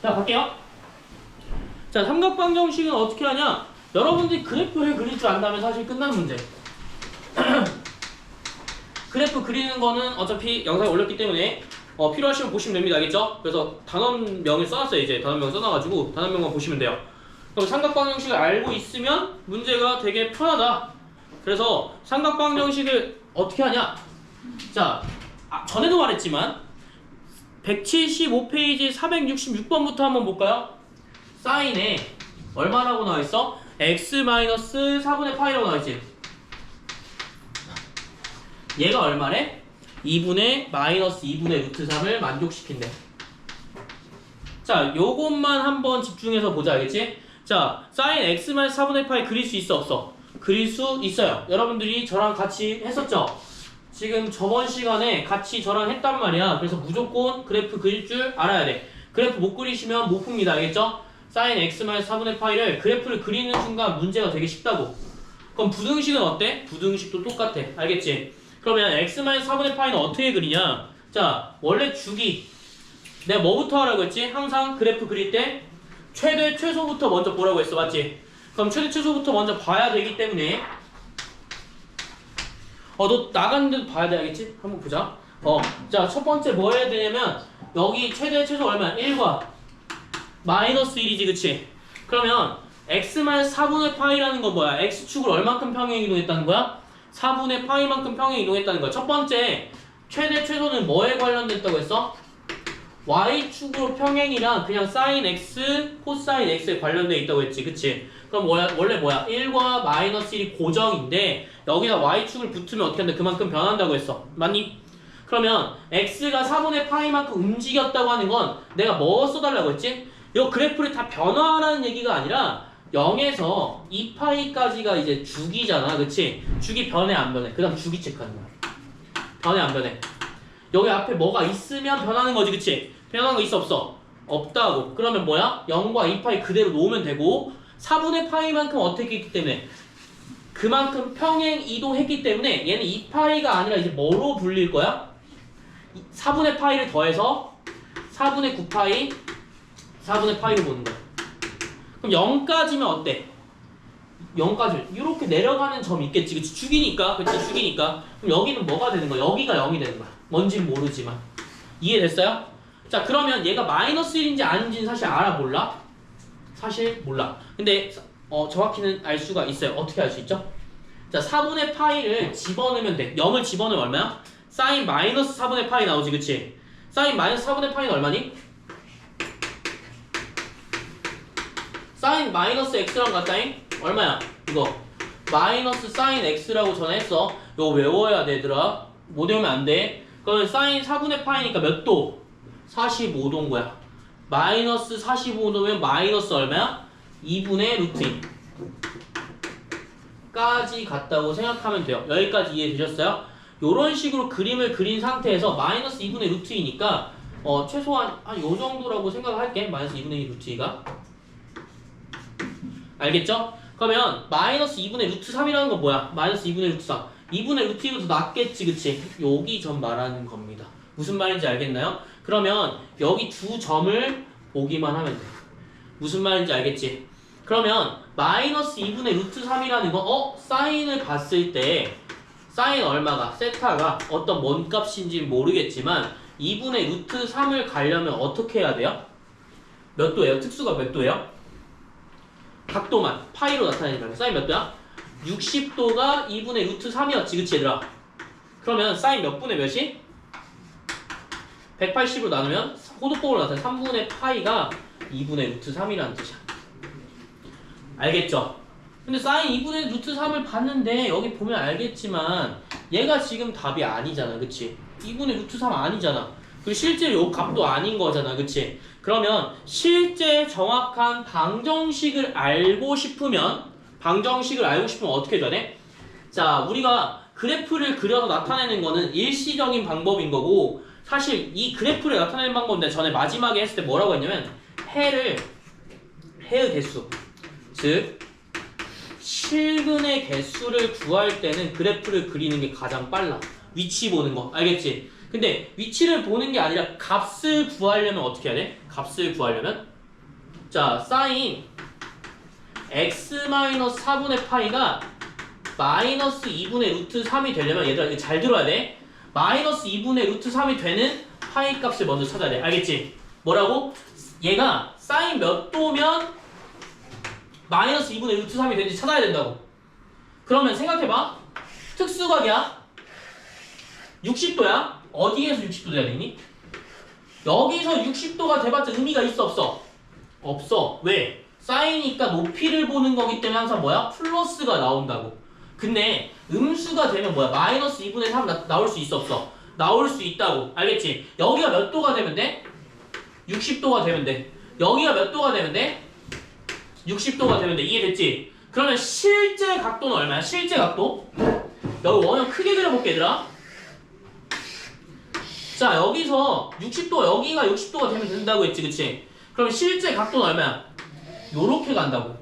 자, 갈게요. 자, 삼각방정식은 어떻게 하냐? 여러분들이 그래프를 그릴 줄 안다면 사실 끝나는 문제. 그래프 그리는 거는 어차피 영상에 올렸기 때문에 필요하시면 보시면 됩니다. 알겠죠? 그래서 단원명을 써놨어요. 이제 단원명 써놔가지고 단원명만 보시면 돼요. 그럼 삼각방정식을 알고 있으면 문제가 되게 편하다. 그래서 삼각방정식을 어떻게 하냐? 자, 전에도 말했지만 175페이지 466번부터 한번 볼까요? 사인에 얼마라고 나와있어? x-4분의 파이라고 나와있지. 얘가 얼마래? 2분의 마이너스 2분의 루트 3을 만족시킨대. 자, 요것만 한번 집중해서 보자. 알겠지? 자, 사인 x-4분의 파이 그릴 수 있어 없어? 그릴 수 있어요. 여러분들이 저랑 같이 했었죠? 지금 저번 시간에 같이 저랑 했단 말이야. 그래서 무조건 그래프 그릴 줄 알아야 돼. 그래프 못 그리시면 못 풉니다. 알겠죠? 사인 x-4분의 파이를 그래프를 그리는 순간 문제가 되게 쉽다고. 그럼 부등식은 어때? 부등식도 똑같아. 알겠지? 그러면 x-4분의 파이는 어떻게 그리냐? 자, 원래 주기 내가 뭐부터 하라고 했지? 항상 그래프 그릴 때 최대 최소부터 먼저 보라고 했어. 맞지? 그럼 최대 최소부터 먼저 봐야 되기 때문에 너 나갔는데도 봐야 돼. 알겠지? 한번 보자. 자, 첫 번째 뭐 해야 되냐면 여기 최대 최소 얼마야? 1과 마이너스 1이지. 그치? 그러면 x-4분의 파이라는 건 뭐야? x축을 얼만큼 평행 이동했다는 거야? 4분의 파이만큼 평행 이동했다는 거야. 첫 번째 최대 최소는 뭐에 관련됐다고 했어? y축으로 평행이랑 그냥 sin x, 코사인 x에 관련돼 있다고 했지. 그치? 그럼 원래 뭐야? 1과 마이너스 1이 고정인데 여기다 y축을 붙으면 어떻게 한다? 그만큼 변한다고 했어. 맞니? 그러면 x가 4분의 파이만큼 움직였다고 하는 건 내가 뭐 써달라고 했지? 이 그래프를 다 변화하라는 얘기가 아니라 0에서 2파이까지가 이제 주기잖아. 그치? 주기 변해 안 변해? 그 다음 주기 체크하는 거야. 변해 안 변해? 여기 앞에 뭐가 있으면 변하는 거지. 그치? 변하는 거 있어 없어? 없다고. 그러면 뭐야? 0과 2파이 그대로 놓으면 되고 4분의 파이만큼 어떻게 했기 때문에 그만큼 평행 이동했기 때문에 얘는 2파이가 아니라 이제 뭐로 불릴 거야? 4분의 파이를 더해서 4분의 9파이 4분의 파이로 보는 거야. 그럼 0까지면 어때? 0까지 이렇게 내려가는 점이 있겠지. 그치? 주기니까. 그치? 주기니까. 그럼 여기는 뭐가 되는 거야? 여기가 0이 되는 거야. 뭔진 모르지만. 이해됐어요? 자, 그러면 얘가 마이너스 1인지 아닌지는 사실 알아? 몰라? 사실 몰라. 근데 정확히는 알 수가 있어요. 어떻게 알 수 있죠? 자, 4분의 파이를 집어넣으면 돼. 0을 집어넣으면 얼마야? 사인 마이너스 4분의 파이 나오지. 그치? 사인 마이너스 4분의 파이는 얼마니? 사인 마이너스 x랑 같다잉? 얼마야? 이거 마이너스 사인 x라고 전에 했어. 이거 외워야 돼 얘들아. 못 외우면 안 돼. 그러면 사인 4분의 파이니까 몇 도? 45도인 거야. 마이너스 45도면 마이너스 얼마야? 2분의 루트 2 까지 갔다고 생각하면 돼요. 여기까지 이해되셨어요? 요런 식으로 그림을 그린 상태에서 마이너스 2분의 루트 2니까 최소한 요 정도라고 생각할게. 마이너스 2분의 2 루트 2가 알겠죠? 그러면 마이너스 2분의 루트 3이라는 건 뭐야? 마이너스 2분의 루트 3 2분의 루트 2보다 더 낫겠지. 그치? 여기 점 말하는 겁니다. 무슨 말인지 알겠나요? 그러면 여기 두 점을 보기만 하면 돼. 무슨 말인지 알겠지? 그러면 마이너스 2분의 루트 3이라는 건 사인을 봤을 때 사인 얼마가? 세타가 어떤 뭔 값인지 모르겠지만 2분의 루트 3을 가려면 어떻게 해야 돼요? 몇 도예요? 특수가 몇 도예요? 각도만 파이로 나타내니까 사인 몇 도야? 60도가 2분의 루트 3이었지. 그치 얘들아? 그러면 사인 몇 분의 몇이? 180으로 나누면 호두법으로 나타내 3분의 파이가 2분의 루트 3이라는 뜻이야. 알겠죠? 근데 사인 2분의 루트 3을 봤는데 여기 보면 알겠지만 얘가 지금 답이 아니잖아. 그치? 2분의 루트 3 아니잖아. 그리고 실제 요 값도 아닌 거잖아. 그치? 그러면 실제 정확한 방정식을 알고 싶으면 어떻게 해줘야 돼? 자, 우리가 그래프를 그려서 나타내는 거는 일시적인 방법인 거고 사실 이 그래프를 나타내는 방법은 내가 전에 마지막에 했을 때 뭐라고 했냐면 해의 개수 즉 실근의 개수를 구할 때는 그래프를 그리는 게 가장 빨라. 위치 보는 거 알겠지? 근데 위치를 보는 게 아니라 값을 구하려면 어떻게 해야 돼? 값을 구하려면 자 사인 x-4분의 파이가 마이너스 2분의 루트 3이 되려면 얘들아 이거 잘 들어야 돼. 마이너스 2분의 루트 3이 되는 파이 값을 먼저 찾아야 돼. 알겠지? 뭐라고? 얘가 사인 몇 도면 마이너스 2분의 루트 3이 되는지 찾아야 된다고. 그러면 생각해봐. 특수각이야. 60도야. 어디에서 60도 돼야 되니? 여기서 60도가 돼봤자 의미가 있어 없어? 없어. 왜? 사인이니까 높이를 보는 거기 때문에 항상 뭐야? 플러스가 나온다고. 근데 음수가 되면 뭐야? 마이너스 2분의 3 나올 수 있어 없어? 나올 수 있다고. 알겠지? 여기가 몇 도가 되면 돼? 60도가 되면 돼. 여기가 몇 도가 되면 돼? 60도가 되면 돼. 이해됐지? 그러면 실제 각도는 얼마야? 실제 각도? 여기 원형 크게 그려볼게 얘들아. 자 여기서 60도 여기가 60도가 되면 된다고 했지 그치? 그럼 실제 각도는 얼마야? 요렇게 간다고.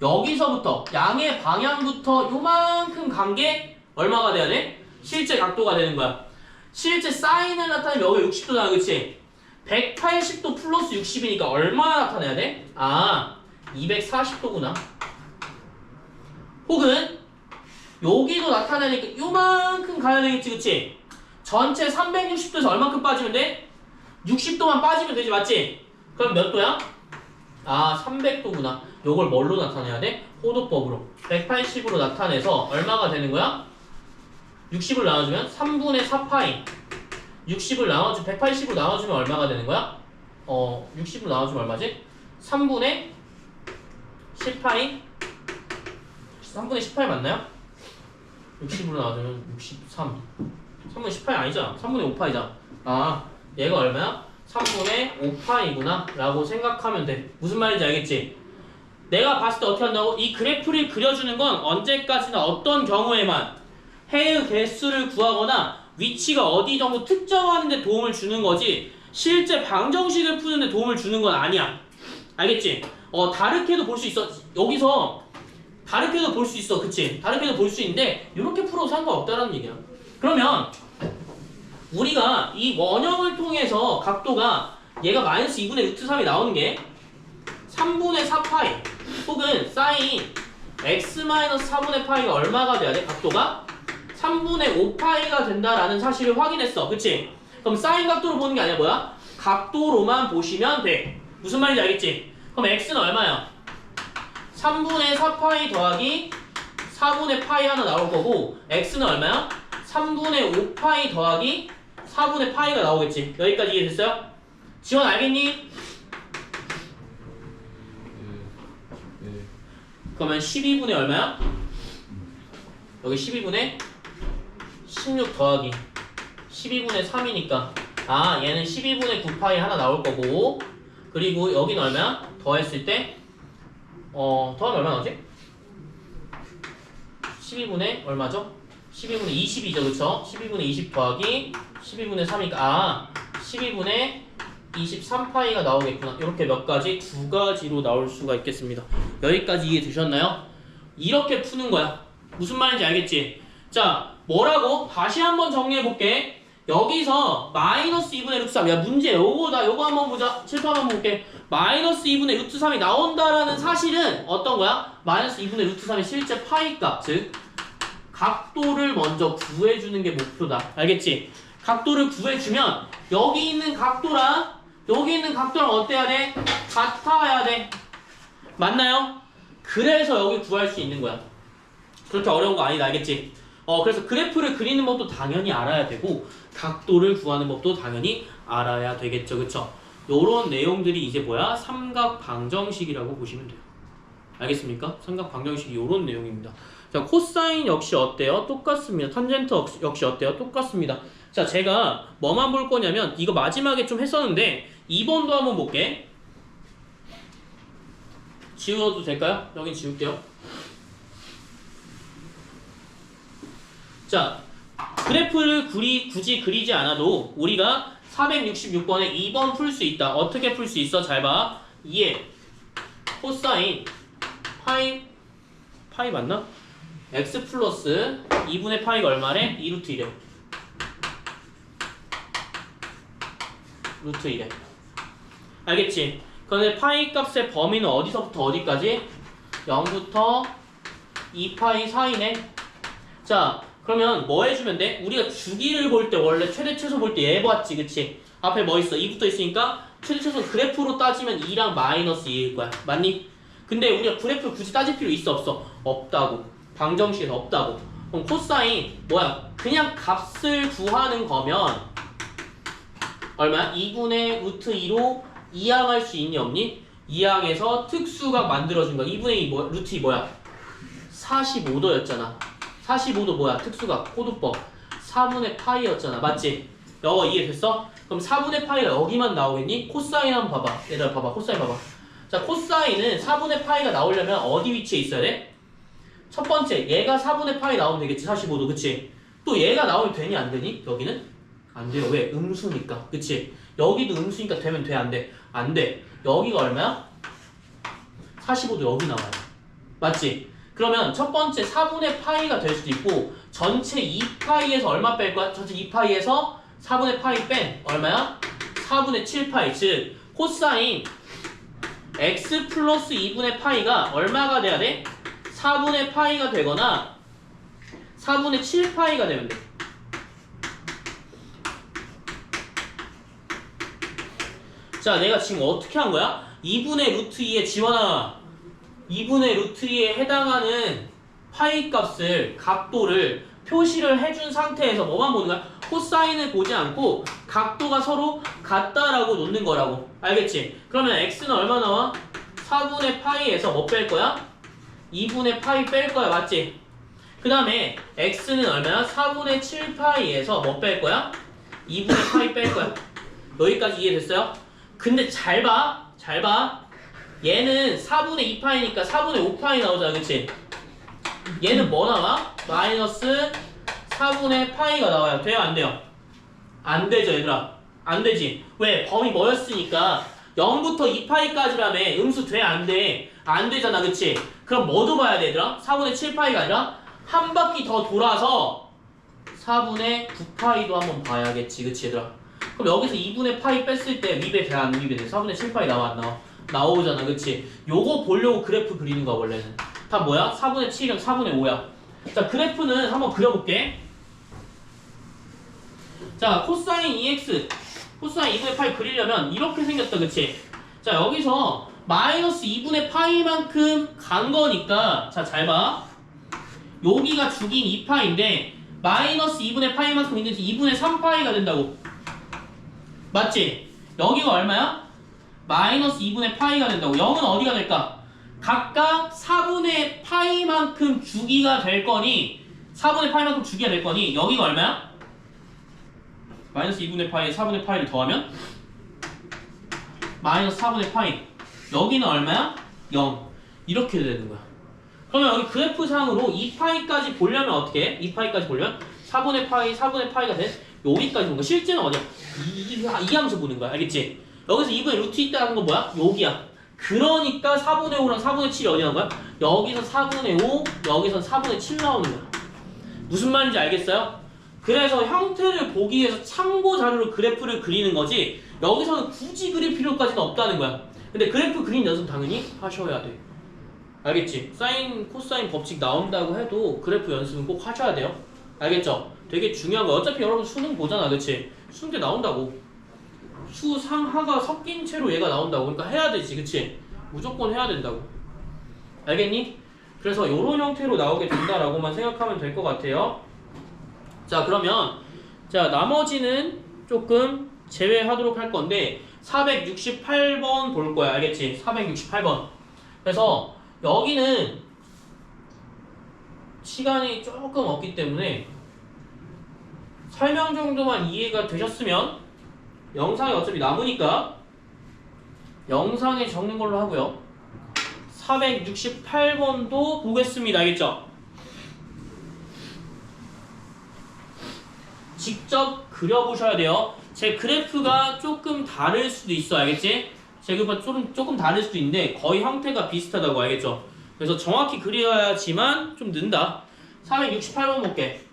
여기서부터 양의 방향부터 요만큼 간 게 얼마가 돼야 돼? 실제 각도가 되는 거야. 실제 사인을 나타내면 여기 60도잖아 그치? 180도 플러스 60이니까 얼마나 나타내야 돼? 아 240도구나. 혹은 여기도 나타내니까 요만큼 가야 되겠지 그치? 전체 360도에서 얼만큼 빠지면 돼? 60도만 빠지면 되지 맞지? 그럼 몇 도야? 아 300도구나. 요걸 뭘로 나타내야 돼? 호도법으로 180으로 나타내서 얼마가 되는 거야? 60을 나눠주면 3분의 4파이 60을 나눠주면 180으로 나눠주면 얼마가 되는 거야? 60으로 나눠주면 얼마지? 3분의 10파이 3분의 10파이 맞나요? 60으로 나눠주면 63 3분의 10파이 아니잖아. 3분의 5파이잖아. 아 얘가 얼마야? 3분의 5파이구나 라고 생각하면 돼. 무슨 말인지 알겠지? 내가 봤을 때 어떻게 한다고? 이 그래프를 그려주는 건 언제까지나 어떤 경우에만 해의 개수를 구하거나 위치가 어디 정도 특정하는 데 도움을 주는 거지 실제 방정식을 푸는 데 도움을 주는 건 아니야. 알겠지? 다르게도 볼 수 있어. 여기서 다르게도 볼 수 있어. 그치? 다르게도 볼 수 있는데 이렇게 풀어도 상관없다는 얘기야. 그러면 우리가 이 원형을 통해서 각도가 얘가 마이너스 2분의 루트 3이 나오는 게 3분의 4파이 혹은 사인 x-4분의 파이가 얼마가 돼야 돼? 각도가 3분의 5파이가 된다라는 사실을 확인했어. 그치? 그럼 사인 각도로 보는 게 아니라 뭐야? 각도로만 보시면 돼. 무슨 말인지 알겠지? 그럼 x는 얼마야? 3분의 4파이 더하기 4분의 파이 하나 나올 거고 x는 얼마야? 3분의 5파이 더하기 4분의 파이가 나오겠지. 여기까지 이해됐어요? 지원 알겠니? 그러면 12분의 얼마야? 여기 12분의 16 더하기 12분의 3이니까 아 얘는 12분의 9파이 하나 나올 거고 그리고 여기는 얼마야? 더했을 때 더하면 얼마 나오지? 12분의 얼마죠? 12분의 20이죠 그쵸? 12분의 20 더하기 12분의 3이니까 아 12분의 23파이가 나오겠구나. 이렇게 몇 가지? 두 가지로 나올 수가 있겠습니다. 여기까지 이해되셨나요? 이렇게 푸는 거야. 무슨 말인지 알겠지? 자 뭐라고? 다시 한번 정리해볼게. 여기서 마이너스 2분의 루트 3 야 문제 요거다. 요거 한번 보자. 칠판 한번 볼게. 마이너스 2분의 루트 3이 나온다라는 사실은 어떤 거야? 마이너스 2분의 루트 3의 실제 파이 값 즉 각도를 먼저 구해주는 게 목표다. 알겠지? 각도를 구해주면 여기 있는 각도랑 여기 있는 각도랑 어때야 돼? 같아야 돼. 맞나요? 그래서 여기 구할 수 있는 거야. 그렇게 어려운 거 아니다. 알겠지? 그래서 그래프를 그리는 법도 당연히 알아야 되고 각도를 구하는 법도 당연히 알아야 되겠죠. 그쵸? 요런 내용들이 이제 뭐야? 삼각 방정식이라고 보시면 돼요. 알겠습니까? 삼각 방정식이 요런 내용입니다. 자, 코사인 역시 어때요? 똑같습니다. 탄젠트 역시 어때요? 똑같습니다. 자, 제가 뭐만 볼 거냐면 이거 마지막에 좀 했었는데 2번도 한번 볼게. 지워도 될까요? 여긴 지울게요. 자, 그래프를 굳이 그리지 않아도 우리가 466번에 2번 풀 수 있다. 어떻게 풀 수 있어? 잘 봐. 2에 코사인 파이 맞나? x 플러스 2분의 파이가 얼마래? 2루트 1에 루트 1에. 알겠지? 그런데 파이 값의 범위는 어디서부터 어디까지? 0부터 2파이 사이네. 자, 그러면 뭐 해주면 돼? 우리가 주기를 볼 때 원래 최대 최소 볼 때 얘 봤지, 그치? 앞에 뭐 있어? 2부터 있으니까 최대 최소 그래프로 따지면 2랑 마이너스 2일 거야. 맞니? 근데 우리가 그래프를 굳이 따질 필요 있어 없어? 없다고. 방정식에서 없다고. 그럼 코사인 뭐야? 그냥 값을 구하는 거면 얼마야? 2분의 루트 2로 이항할 수 있니 없니? 이항에서 특수가 만들어준 거야. 2분의 2 뭐, 루트 2 뭐야? 45도였잖아. 45도 뭐야? 특수가 코드법 4분의 파이였잖아. 맞지? 영어 이해됐어? 그럼 4분의 파이가 여기만 나오겠니? 코사인 한번 봐봐. 얘들아 봐봐. 코사인 봐봐. 자, 코사인은 4분의 파이가 나오려면 어디 위치에 있어야 돼? 첫 번째, 얘가 4분의 파이 나오면 되겠지. 45도, 그치? 또 얘가 나오면 되니 안 되니? 여기는? 안 돼요. 왜? 음수니까. 그치? 여기도 음수니까 되면 돼? 안 돼? 안 돼. 여기가 얼마야? 45도 여기 나와요. 맞지? 그러면 첫 번째 4분의 파이가 될 수도 있고 전체 2파이에서 얼마 뺄 거야? 전체 2파이에서 4분의 파이 뺀 얼마야? 4분의 7파이. 즉 코사인 x 플러스 2분의 파이가 얼마가 돼야 돼? 4분의 파이가 되거나 4분의 7파이가 되면 돼. 자, 내가 지금 어떻게 한 거야? 2분의 루트 2에 지원아 2분의 루트 2에 해당하는 파이 값을 각도를 표시를 해준 상태에서 뭐만 보는 거야? 코사인을 보지 않고 각도가 서로 같다라고 놓는 거라고. 알겠지? 그러면 x는 얼마 나와? 4분의 파이에서 뭐 뺄 거야? 2분의 파이 뺄 거야. 맞지? 그 다음에 x는 얼마야? 4분의 7파이에서 뭐 뺄 거야? 2분의 파이 뺄 거야. 여기까지 이해됐어요? 근데 잘 봐. 잘 봐. 얘는 4분의 2파이니까 4분의 5파이 나오잖아. 그치? 얘는 뭐 나와? 마이너스 4분의 파이가 나와요. 돼요? 안 돼요? 안 되죠, 얘들아. 안 되지. 왜? 범위 뭐였으니까 0부터 2파이까지라며. 음수 돼? 안 돼? 안 되잖아. 그치? 그럼 뭐도 봐야 돼, 얘들아? 4분의 7파이가 아니라 한 바퀴 더 돌아서 4분의 9파이도 한번 봐야겠지. 그치, 얘들아? 그럼 여기서 2분의 파이 뺐을 때 위배 돼? 안 위배 돼? 4분의 7파이 나와? 안 나와? 나오잖아. 그치? 요거 보려고 그래프 그리는 거야 원래는. 다 뭐야? 4분의 7이랑 4분의 5야. 자, 그래프는 한번 그려볼게. 자, 코사인 2x 코사인 2분의 파이 그리려면 이렇게 생겼다. 그치? 자, 여기서 마이너스 2분의 파이만큼 간 거니까 자, 잘 봐. 여기가 죽인 2파인데 마이너스 2분의 파이만큼 있는지 2분의 3파이가 된다고. 맞지? 여기가 얼마야? 마이너스 2분의 파이가 된다고. 0은 어디가 될까? 각각 4분의 파이만큼 주기가 될 거니 4분의 파이만큼 주기가 될 거니 여기가 얼마야? 마이너스 2분의 파이에 4분의 파이를 더하면 마이너스 4분의 파이. 여기는 얼마야? 0. 이렇게 되는 거야. 그러면 여기 그래프상으로 2파이까지 보려면 어떻게 해? 2파이까지 보려면 4분의 파이, 4분의 파이가 돼? 여기까지 보는 거야. 실제는 어디야? 이 하면서 보는 거야. 알겠지? 여기서 2분의 루트 있다는 건 뭐야? 여기야. 그러니까 4분의 5랑 4분의 7이 어디 나온 거야? 여기서 4분의 5, 여기서 4분의 7 나오는 거야. 무슨 말인지 알겠어요? 그래서 형태를 보기 위해서 참고 자료로 그래프를 그리는 거지 여기서는 굳이 그릴 필요까지는 없다는 거야. 근데 그래프 그린 연습 당연히 하셔야 돼. 알겠지? 사인, 코사인 법칙 나온다고 해도 그래프 연습은 꼭 하셔야 돼요. 알겠죠? 되게 중요한 거야. 어차피 여러분 수능 보잖아. 그치? 수능 때 나온다고. 수, 상, 하가 섞인 채로 얘가 나온다고. 그러니까 해야 되지. 그치? 무조건 해야 된다고. 알겠니? 그래서 이런 형태로 나오게 된다라고만 생각하면 될 것 같아요. 자, 그러면 자, 나머지는 조금 제외하도록 할 건데 468번 볼 거야. 알겠지? 468번. 그래서 여기는 시간이 조금 없기 때문에 설명 정도만 이해가 되셨으면 영상이 어차피 남으니까 영상에 적는 걸로 하고요. 468번도 보겠습니다. 알겠죠? 직접 그려보셔야 돼요. 제 그래프가 조금 다를 수도 있어. 알겠지? 제 그래프가 조금 다를 수도 있는데 거의 형태가 비슷하다고. 알겠죠? 그래서 정확히 그려야지만 좀 는다. 468번 볼게.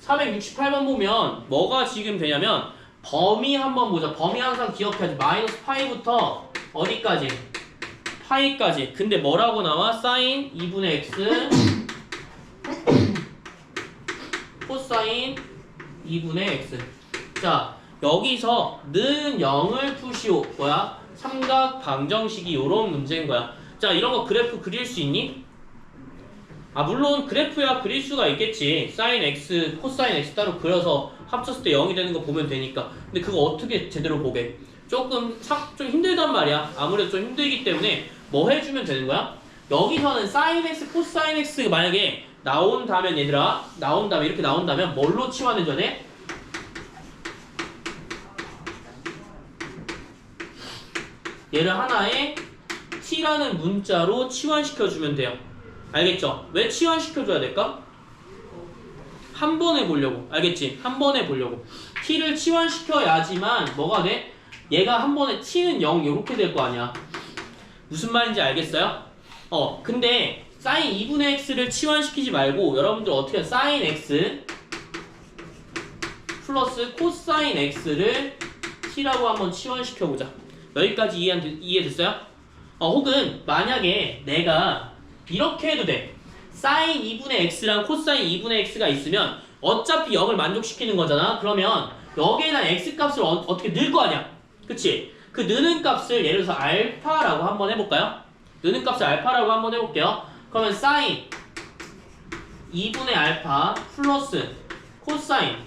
468번 보면 뭐가 지금 되냐면 범위 한번 보자. 범위 항상 기억해야지. 마이너스 파이부터 어디까지? 파이까지. 근데 뭐라고 나와? 사인 2분의 x 코사인 2분의 x. 자, 여기서 는 0을 푸시오. 뭐야? 삼각 방정식이 요런 문제인 거야. 자, 이런 거 그래프 그릴 수 있니? 아, 물론 그래프야 그릴 수가 있겠지. 사인 x, 코사인 x 따로 그려서 합쳤을 때 0이 되는 거 보면 되니까. 근데 그거 어떻게 제대로 보게? 좀 힘들단 말이야. 아무래도 좀 힘들기 때문에 뭐 해주면 되는 거야? 여기서는 사인 x, 코사인 x 만약에 나온다면 얘들아, 이렇게 나온다면 뭘로 치환해줘야 돼? 얘를 하나의 t라는 문자로 치환시켜주면 돼요. 알겠죠? 왜 치환시켜줘야 될까? 한 번에 보려고. 알겠지? 한 번에 보려고. t를 치환시켜야지만 뭐가 돼? 얘가 한 번에 t는 0 이렇게 될 거 아니야. 무슨 말인지 알겠어요? 근데 사인 2분의 x를 치환시키지 말고 여러분들 어떻게 사인 x 플러스 코사인 x를 t라고 한번 치환시켜보자. 여기까지 이해됐어요? 혹은 만약에 내가 이렇게 해도 돼. 사인 2분의 x랑 코사인 2분의 x가 있으면 어차피 0을 만족시키는 거잖아. 그러면 여기에다 x 값을 어떻게 넣을 거 아니야. 그치? 그 넣는 값을 예를 들어서 알파라고 한번 해볼까요? 넣는 값을 알파라고 한번 해볼게요. 그러면 사인 2분의 알파 플러스 코사인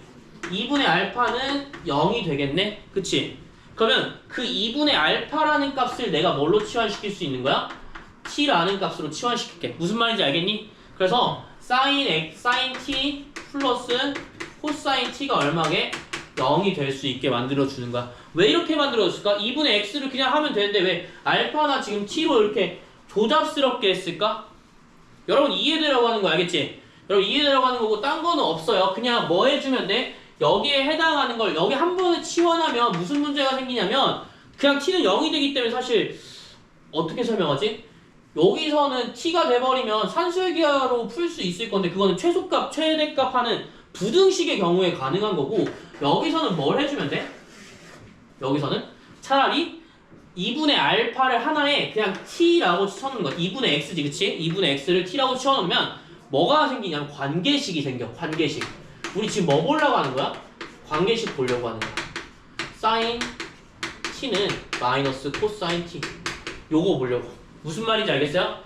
2분의 알파는 0이 되겠네? 그치? 그러면 그 2분의 알파라는 값을 내가 뭘로 치환시킬 수 있는 거야? t라는 값으로 치환시킬게. 무슨 말인지 알겠니? 그래서 sin t 플러스 코사인 t가 얼마게? 0이 될 수 있게 만들어주는 거야. 왜 이렇게 만들어줬을까? 2분의 x를 그냥 하면 되는데 왜 알파나 지금 t로 이렇게 조잡스럽게 했을까? 여러분 이해되라고 하는 거 알겠지? 여러분 이해되라고 하는 거고 딴 거는 없어요. 그냥 뭐 해주면 돼? 여기에 해당하는 걸 여기 한 번에 치환하면 무슨 문제가 생기냐면 그냥 t는 0이 되기 때문에 사실 어떻게 설명하지? 여기서는 t가 돼버리면 산술기하로 풀 수 있을 건데 그거는 최소값, 최대값 하는 부등식의 경우에 가능한 거고 여기서는 뭘 해주면 돼? 여기서는 차라리 2분의 알파를 하나에 그냥 t라고 쳐놓는 거야. 2분의 x지 그치? 2분의 x를 t라고 쳐놓으면 뭐가 생기냐면 관계식이 생겨. 관계식. 우리 지금 뭐 보려고 하는 거야? 관계식 보려고 하는 거야. 사인 t는 마이너스 코사인 t. 요거 보려고. 무슨 말인지 알겠어요?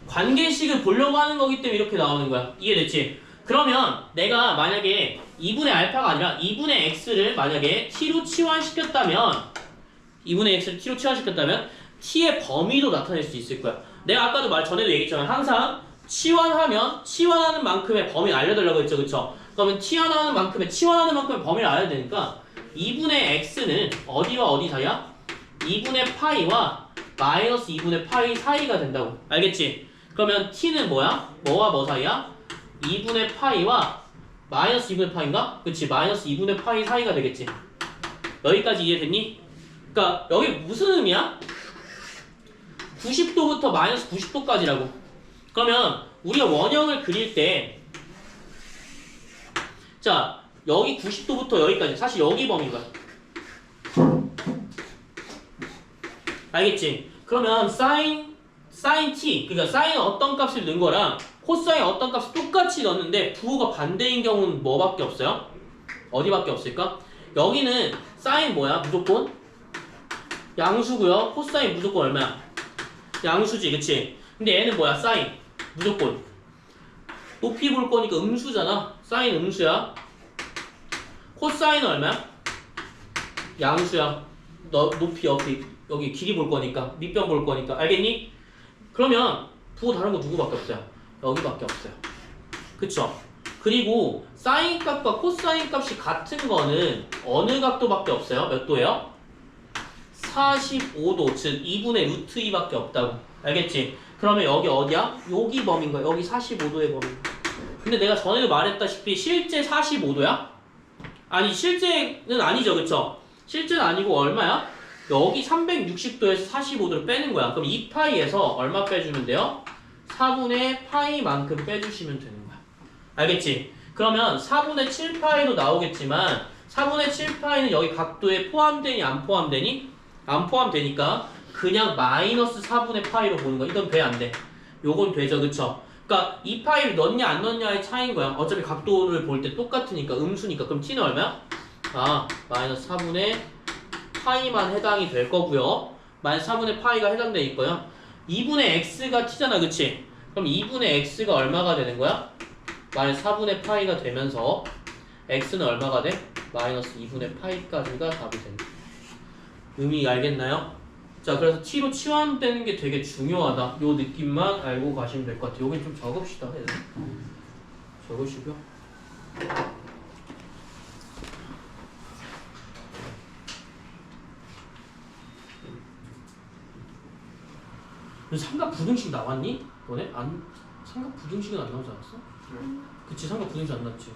관계식을 보려고 하는 거기 때문에 이렇게 나오는 거야. 이해됐지? 그러면 내가 만약에 2분의 알파가 아니라 2분의 x를 만약에 t로 치환시켰다면 2분의 x를 t로 치환시켰다면 t의 범위도 나타낼 수 있을 거야. 내가 아까도 전에도 얘기했잖아. 항상 치환하는 만큼의 범위를 알려달라고 했죠. 그쵸? 그러면 치환하는 만큼의 범위를 알아야 되니까 2분의 x는 어디와 어디 사이야? 2분의 파이와 마이너스 2분의 파이 사이가 된다고. 알겠지? 그러면 t는 뭐야? 뭐와 뭐 사이야? 2분의 파이와 마이너스 2분의 파이인가? 그치? 마이너스 2분의 파이 사이가 되겠지? 여기까지 이해됐니? 그러니까 여기 무슨 의미야? 90도부터 마이너스 90도까지라고. 그러면 우리가 원형을 그릴 때 자, 여기 90도부터 여기까지 사실 여기 범위인 거야. 알겠지? 그러면 sin t 그러니까 sin 어떤 값을 넣은 거랑 코사인 어떤 값을 똑같이 넣었는데 부호가 반대인 경우는 뭐밖에 없어요? 어디밖에 없을까? 여기는 sin 뭐야? 무조건 양수고요. 코사인 무조건 얼마야? 양수지 그치? 근데 얘는 뭐야? sin 무조건 높이 볼 거니까 음수잖아. sin 음수야. 코사인은 얼마야? 양수야. 너 높이 여기 길이 볼 거니까 밑변 볼 거니까 알겠니? 그러면 부호 다른 거 누구밖에 없어요? 여기밖에 없어요. 그쵸? 그리고 사인 값과 코사인 값이 같은 거는 어느 각도밖에 없어요? 몇 도예요? 45도 즉 2분의 루트 2밖에 없다고. 알겠지? 그러면 여기 어디야? 여기 범인 거야. 여기 45도의 범인. 근데 내가 전에도 말했다시피 실제 45도야? 아니 실제는 아니죠. 그쵸? 실제는 아니고 얼마야? 여기 360도에서 45도를 빼는 거야. 그럼 2파이에서 얼마 빼주면 돼요? 4분의 파이만큼 빼주시면 되는 거야. 알겠지? 그러면 4분의 7파이도 나오겠지만 4분의 7파이는 여기 각도에 포함되니 안 포함되니? 안 포함되니까 그냥 마이너스 4분의 파이로 보는 거야. 이건 돼 안 돼? 요건 되죠, 그쵸? 그러니까 이 파이를 넣냐 안 넣냐의 차이인 거야. 어차피 각도를 볼 때 똑같으니까 음수니까. 그럼 t는 얼마야? 마이너스 4분의 파이만 해당이 될 거고요. 마이너스 4분의 파이가 해당돼 있고요. 2분의 x가 t잖아, 그치? 그럼 2분의 x가 얼마가 되는 거야? 마이너스 4분의 파이가 되면서 x는 얼마가 돼? 마이너스 2분의 파이까지가 답이 된다. 의미 알겠나요? 자, 그래서 t로 치환되는 게 되게 중요하다. 요 느낌만 알고 가시면 될 것 같아요. 여긴 좀 적읍시다. 적으시고요. 삼각 부등식 나왔니? 너네? 삼각 부등식은 안 나오지 않았어? 그치, 삼각 부등식 안 나왔지.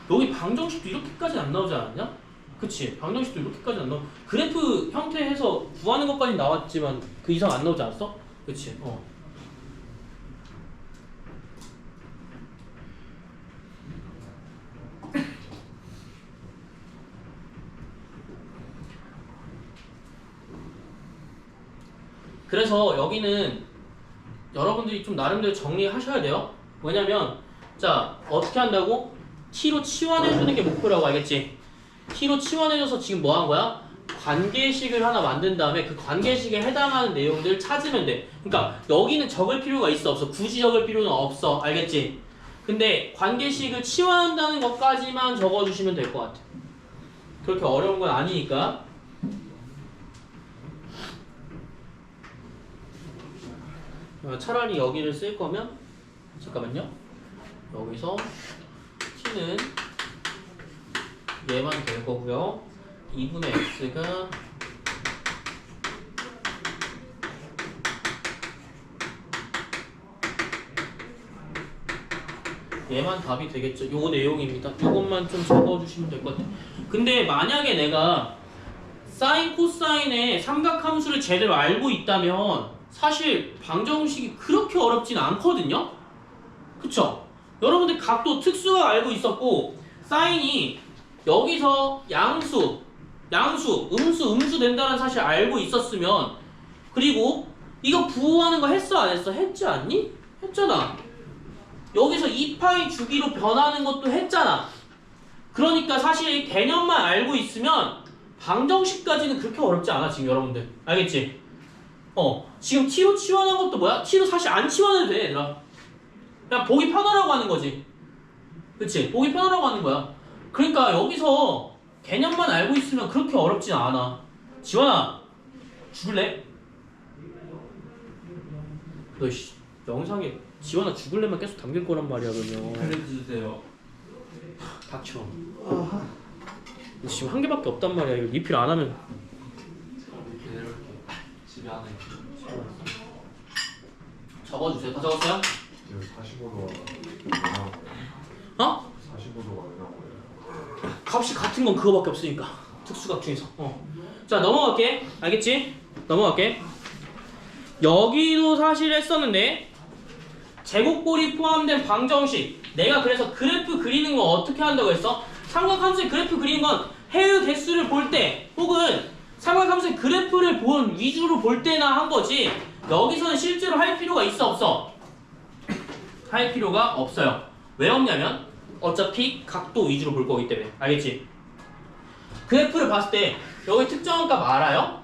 여기 방정식도 이렇게까지 안 나오지 않았냐? 그치, 방정식도 이렇게까지 안 나오. 그래프 형태에서 구하는 것까지 나왔지만 그 이상 안 나오지 않았어? 그치, 그래서 여기는 여러분들이 좀 나름대로 정리하셔야 돼요. 왜냐면 자, 어떻게 한다고? t로 치환해주는 게 목표라고 알겠지? t로 치환해줘서 지금 뭐 한 거야? 관계식을 하나 만든 다음에 그 관계식에 해당하는 내용들을 찾으면 돼. 그러니까 여기는 적을 필요가 있어 없어? 굳이 적을 필요는 없어. 알겠지? 근데 관계식을 치환한다는 것까지만 적어주시면 될 것 같아. 그렇게 어려운 건 아니니까. 차라리 여기를 쓸 거면 잠깐만요. 여기서 t는 얘만 될 거고요. 2분의 x가 얘만 답이 되겠죠. 요 내용입니다. 요것만 좀 적어주시면 될 것 같아요. 근데 만약에 내가 사인 코사인의 삼각함수를 제대로 알고 있다면 사실 방정식이 그렇게 어렵진 않거든요. 그쵸? 여러분들 각도 특수가 알고 있었고 사인이 여기서 양수, 음수 된다는 사실 알고 있었으면, 그리고 이거 부호하는 거 했어 안 했어? 했지 않니? 했잖아. 여기서 2파이 주기로 변하는 것도 했잖아. 그러니까 사실 개념만 알고 있으면 방정식까지는 그렇게 어렵지 않아 지금 여러분들. 알겠지? 지금 t로 치환한 것도 뭐야? t로 사실 안 치환해도 돼, 얘들아. 그냥 보기 편하라고 하는 거지. 그치? 보기 편하라고 하는 거야. 그러니까 여기서 개념만 알고 있으면 그렇게 어렵진 않아. 지원아, 죽을래? 너 영상에 지원아 죽을래만 계속 담길 거란 말이야. 그러면 그래주세요. 닥쳐. 지금 한 개밖에 없단 말이야. 이거 리필 안 하면 이렇게 집에 안에 적어주세요. 다 적었어요? 45도가 어? 45도가 왜 나온 거예요? 값이 같은 건 그거밖에 없으니까. 특수각 중에서. 자, 넘어갈게. 알겠지? 넘어갈게. 여기도 사실 했었는데 제곱꼴이 포함된 방정식. 내가 그래서 그래프 그리는 거 어떻게 한다고 했어? 삼각함수의 그래프 그리는 건 해의 개수를 볼 때 혹은 삼각함수의 그래프를 본 위주로 볼 때나 한 거지, 여기서는 실제로 할 필요가 있어 없어? 할 필요가 없어요. 왜 없냐면 어차피 각도 위주로 볼 거기 때문에. 알겠지? 그래프를 봤을 때 여기 특정한 값 알아요?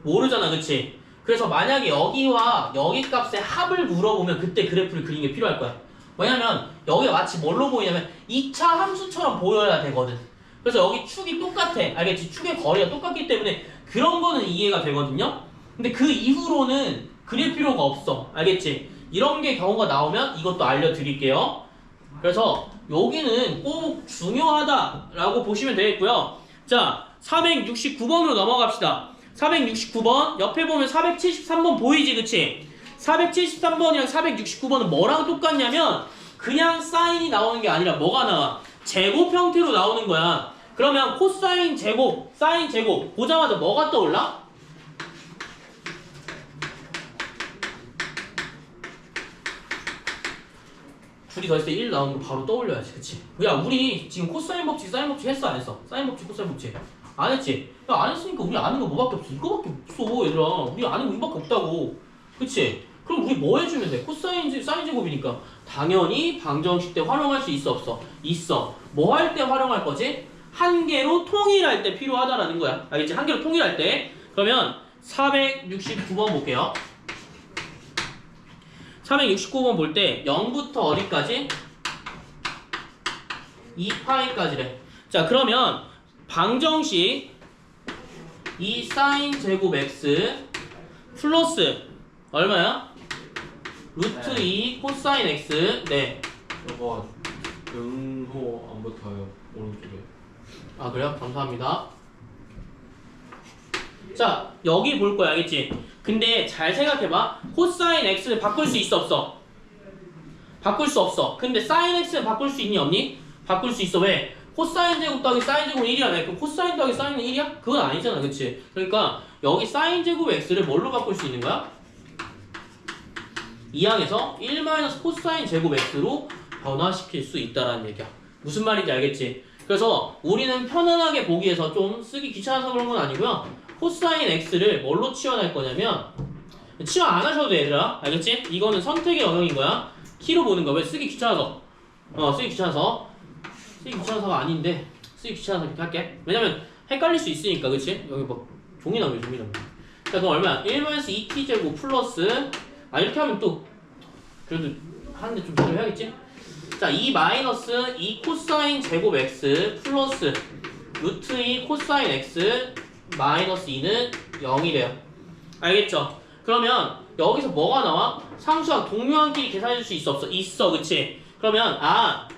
모르잖아, 그치? 그래서 만약에 여기와 여기 값의 합을 물어보면 그때 그래프를 그리는 게 필요할 거야. 왜냐면 여기가 마치 뭘로 보이냐면 2차 함수처럼 보여야 되거든. 그래서 여기 축이 똑같아. 알겠지? 축의 거리가 똑같기 때문에 그런 거는 이해가 되거든요. 근데 그 이후로는 그릴 필요가 없어. 알겠지? 이런 게 경우가 나오면 이것도 알려드릴게요. 그래서 여기는 꼭 중요하다라고 보시면 되겠고요. 자, 469번으로 넘어갑시다. 469번 옆에 보면 473번 보이지, 그치? 473번이랑 469번은 뭐랑 똑같냐면 그냥 사인이 나오는 게 아니라 뭐가 나와? 제곱 형태로 나오는 거야. 그러면 코사인 제곱, 사인 제곱 보자마자 뭐가 떠올라? 둘이 더했을 때 1 나오는 거 바로 떠올려야지. 그치? 야 우리 지금 코사인 법칙 사인 법칙 했어 안 했어? 사인 법칙 코사인 법칙 안 했지? 야 안 했으니까 우리 아는 거 뭐밖에 없어. 이거밖에 없어 얘들아. 우리 아는 거 이거밖에 없다고. 그치? 그럼 우리 뭐 해주면 돼? 코사인 사인 제곱이니까 당연히 방정식 때 활용할 수 있어 없어? 있어. 뭐 할 때 활용할 거지? 한 개로 통일할 때 필요하다라는 거야. 알겠지? 한 개로 통일할 때. 그러면 469번 볼게요. 469번 볼 때 0부터 어디까지? 2파이까지래. 자 그러면 방정식 2 사인 제곱 x 플러스 얼마야? 루트 2 코사인 x. 네. 저거 등호 안 붙어요 오른쪽에. 아 그래요? 감사합니다. 자 여기 볼 거야 알겠지? 근데 잘 생각해봐. 코사인 x를 바꿀 수 있어 없어? 바꿀 수 없어. 근데 사인 x는 바꿀 수 있니 없니? 바꿀 수 있어. 왜? 코사인 제곱 더하기 사인 제곱은 1이야. 그럼 코사인 더하기 사인은 1이야? 그건 아니잖아. 그치? 그러니까 여기 사인 제곱 x를 뭘로 바꿀 수 있는 거야? 2항에서 1 코사인 제곱 x로 변화시킬 수 있다라는 얘기야. 무슨 말인지 알겠지? 그래서 우리는 편안하게 보기 위해서 좀 쓰기 귀찮아서 그런 건 아니고요. 코사인 x를 뭘로 치환할 거냐면 치환 안 하셔도 돼 얘들아. 알겠지? 이거는 선택의 영역인 거야. 키로 보는 거야. 왜? 쓰기 귀찮아서. 쓰기 귀찮아서. 쓰기 귀찮아서가 아닌데 쓰기 귀찮아서 이렇게 할게. 왜냐면 헷갈릴 수 있으니까. 그치? 여기 뭐 종이 나오네 종이 나오네. 자 그럼 얼마야? 1 2t 제곱 플러스 이렇게 하면 또 그래도 하는데 좀 필요해야겠지? 자 2 마이너스 2 코사인 제곱 x 플러스 루트 2 코사인 x 마이너스 2는 0이래요. 알겠죠? 그러면 여기서 뭐가 나와? 상수항 동료항끼리 계산해줄 수 있어 없어? 있어. 그치? 그러면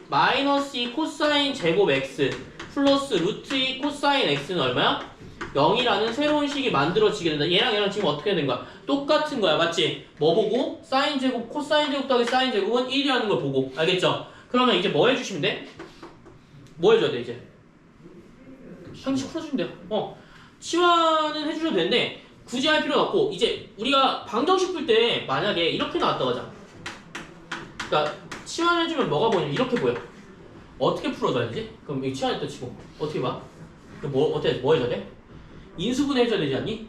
마이너스 2 코사인 제곱 x 플러스 루트 2 코사인 x는 얼마야? 0이라는 새로운 식이 만들어지게 된다. 얘랑 얘랑 지금 어떻게 된 거야? 똑같은 거야. 맞지? 뭐 보고? 사인 제곱, 코사인 제곱 더하기 사인 제곱은 1이라는 걸 보고. 알겠죠? 그러면 이제 뭐 해주시면 돼? 뭐 해줘야 돼 이제? 형식 풀어주면 돼요. 치환은 해주셔도 되는데 굳이 할 필요는 없고 이제 우리가 방정식 풀 때 만약에 이렇게 나왔다고 하자. 그러니까 치환해주면 뭐가 보이냐면 이렇게 보여. 어떻게 풀어줘야지? 그럼 이 치환했다 치고 어떻게 봐? 어떻게 뭐 해줘야 돼? 인수분해 해줘야 되지 않니?